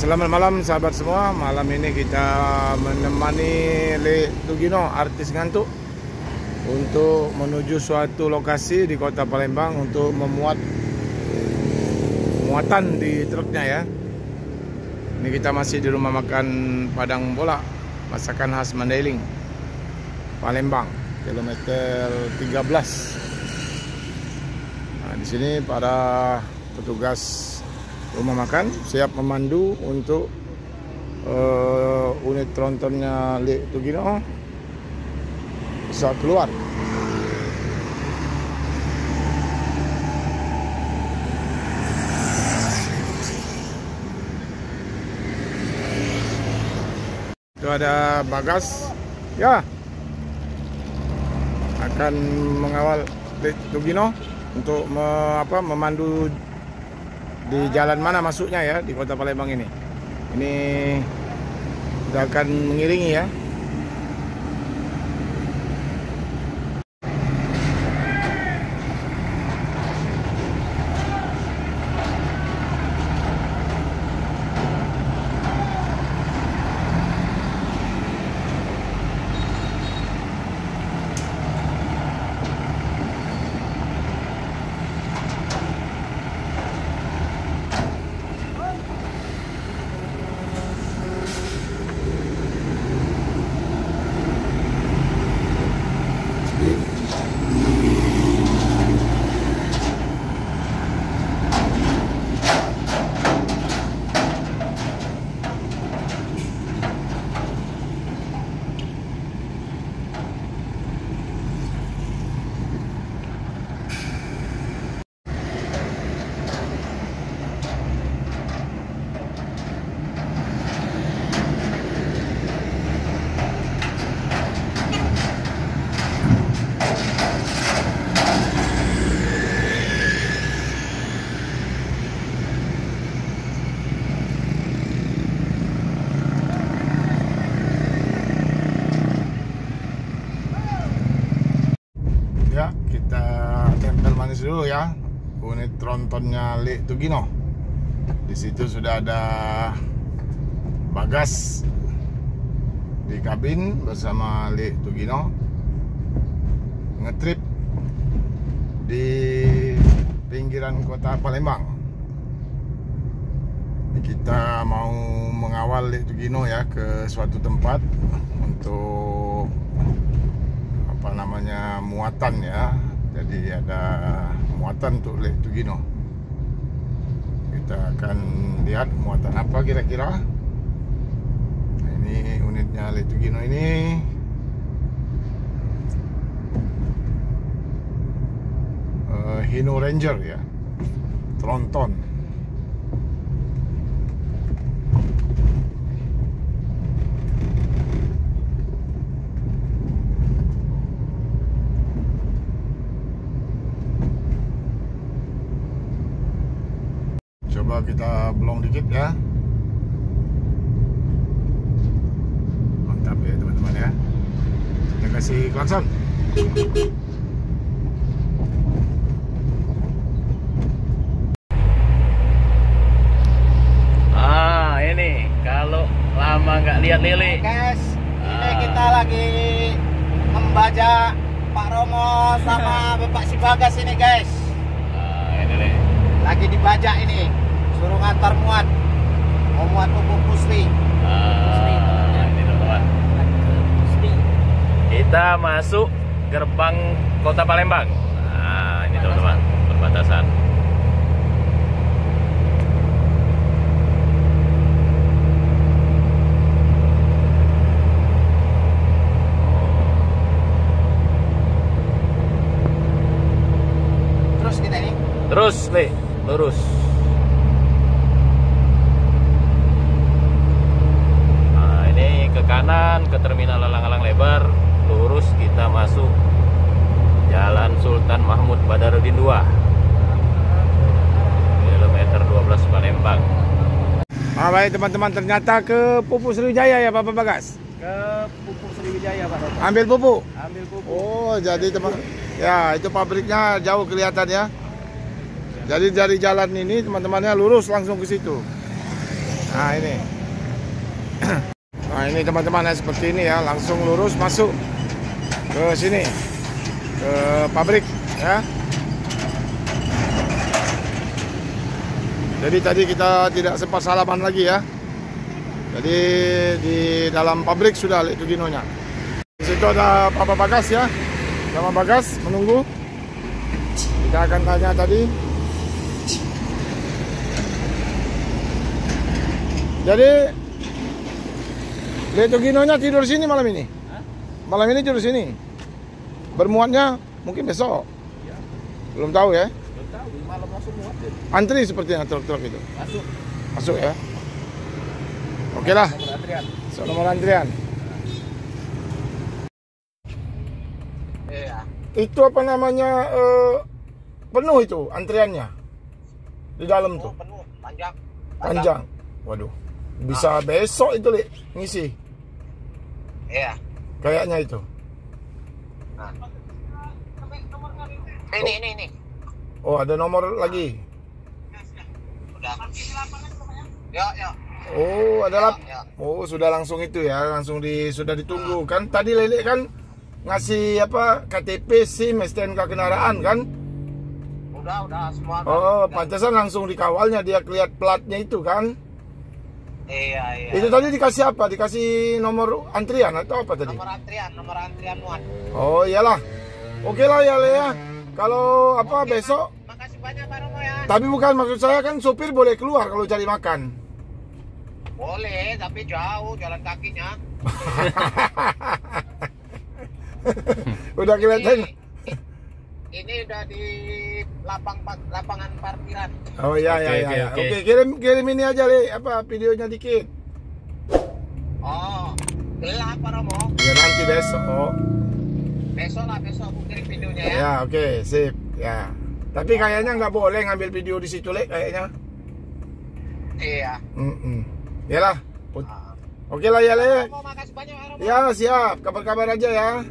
Selamat malam sahabat semua. Malam ini kita menemani Le Tugino, artis ngantuk, untuk menuju suatu lokasi di kota Palembang untuk memuat muatan di truknya ya. Ini kita masih di rumah makan Padang Bola, masakan khas Mandailing, Palembang, kilometer 13. Nah, di sini para petugas rumah makan siap memandu untuk unit trontonnya Le Tugino bisa keluar. Itu ada Bagas ya, akan mengawal Le Tugino untuk memandu di jalan mana masuknya ya di kota Palembang ini. Ini kita akan mengiringi ya. Ya, kita tempel manis dulu ya unit trontonnya Le Tugino. Di situ sudah ada Bagas di kabin bersama Le Tugino, ngetrip di pinggiran kota Palembang. Kita mau mengawal Le Tugino ya ke suatu tempat untuk muatan ya. Jadi ada muatan untuk Le Tugino. Kita akan lihat muatan apa kira-kira. Nah, ini unitnya Le Tugino ini. Hino Ranger ya, tronton. Coba kita blong dikit ya. Mantap ya teman-teman ya. Kita kasih klakson. Ini kalau lama nggak lihat lele. Guys, ini kita lagi membajak Pak Romo sama Bapak si Bagas ini guys. Ini nih. Lagi dibajak ini. Suruh ngantar muat. Mau muat pupuk pusri. Ini teman-teman. Kita masuk gerbang kota Palembang. Nah, ini teman-teman, perbatasan. Terus kita ini. Terus, Le, lurus. Ke kanan ke terminal Alang-Alang Lebar, lurus kita masuk Jalan Sultan Mahmud Badarudin 2, kilometer 12 Palembang. Baik teman-teman, ternyata ke Pupuk Sriwijaya ya Bapak Bagas. Ke Pupuk Sriwijaya Pak Romo. Ambil pupuk. Ambil pupuk. Oh, jadi teman, ya itu pabriknya jauh kelihatan ya. Jadi dari jalan ini teman-temannya lurus langsung ke situ. Nah ini. Nah ini teman-teman ya, seperti ini ya, langsung lurus masuk ke sini, ke pabrik ya. Jadi tadi kita tidak sempat salaman lagi ya. Jadi di dalam pabrik sudah itu Ginonya. Di situ ada Papa Bagas ya, sama Bagas menunggu. Kita akan tanya tadi. Jadi Leto Ginonya tidur sini malam ini. Malam ini tidur sini. Bermuatnya mungkin besok. Belum tahu ya. Belum tahu, malam langsung muat deh. Antri sepertinya truk-truk itu. Masuk. Masuk ya. Oke lah. Nomor antrian. So, nomor antrian. Iya. Itu apa namanya penuh itu antriannya di dalam tuh. Penuh, panjang. Panjang. Waduh. Bisa besok itu ngisi. Iya. Kayaknya itu. Nah. Ini. Oh, ada nomor lagi. Udah. Ya. Oh, ada Ya. Oh, sudah langsung itu ya, langsung sudah ditunggu kan. Tadi Lele kan ngasih apa KTP SIM STNK kendaraan kan? Udah semua. Oh, udah. pantesan langsung dikawalnya, dia lihat platnya itu kan. Iya. Itu tadi dikasih apa? Dikasih nomor antrian atau apa tadi? Nomor antrian muat. Oh, iyalah. Oke lah ya Le ya. Kalau apa besok? Makasih banyak Pak Romo ya. Tapi bukan maksud saya kan sopir boleh keluar kalau cari makan. Boleh, tapi jauh jalan kakinya. Udah kelihatan. Ini udah di lapangan parkiran. Oh iya. Oke. Oke, kirim ini aja Le, apa videonya dikit. Oh, gelap Pak Romo. Ya nanti besok. Besok aku kirim videonya ya. Ya, oke, sip. Ya. Tapi kayaknya nggak boleh ngambil video di situ Le, kayaknya. Iya. Yalah. Oke lah ya Le. Pak Romo, makasih banyak Pak Romo. Ya, siap. Kabar-kabar aja ya.